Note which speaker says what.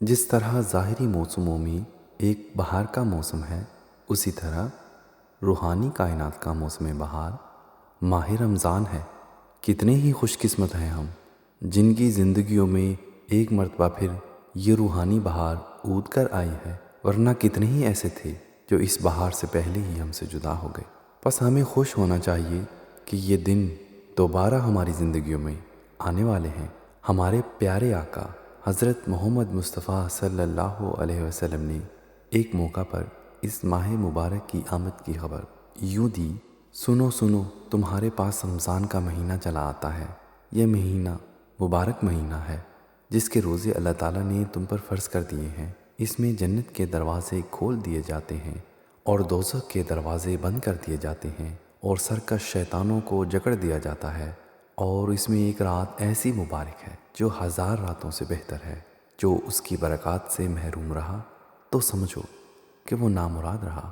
Speaker 1: جس طرح ظاہری موسموں میں ایک بہار کا موسم ہے، اسی طرح روحانی کائنات کا موسم بہار ماہ رمضان ہے۔ کتنے ہی خوش قسمت ہیں ہم جن کی زندگیوں میں ایک مرتبہ پھر یہ روحانی بہار اود کر آئی ہے، ورنہ کتنے ہی ایسے تھے جو اس بہار سے پہلے ہی ہم سے جدا ہو گئے۔ بس ہمیں خوش ہونا چاہیے کہ یہ دن دوبارہ ہماری زندگیوں میں آنے والے ہیں۔ ہمارے پیارے آقا حضرت محمد مصطفیٰ صلی اللہ علیہ وسلم نے ایک موقع پر اس ماہ مبارک کی آمد کی خبر یوں دی: سنو سنو، تمہارے پاس رمضان کا مہینہ چلا آتا ہے۔ یہ مہینہ مبارک مہینہ ہے جس کے روزے اللہ تعالیٰ نے تم پر فرض کر دیے ہیں۔ اس میں جنت کے دروازے کھول دیے جاتے ہیں اور دوزخ کے دروازے بند کر دیے جاتے ہیں، اور سرکش شیطانوں کو جکڑ دیا جاتا ہے۔ اور اس میں ایک رات ایسی مبارک ہے جو 1000 راتوں سے بہتر ہے۔ جو اس کی برکات سے محروم رہا تو سمجھو کہ وہ نامراد رہا۔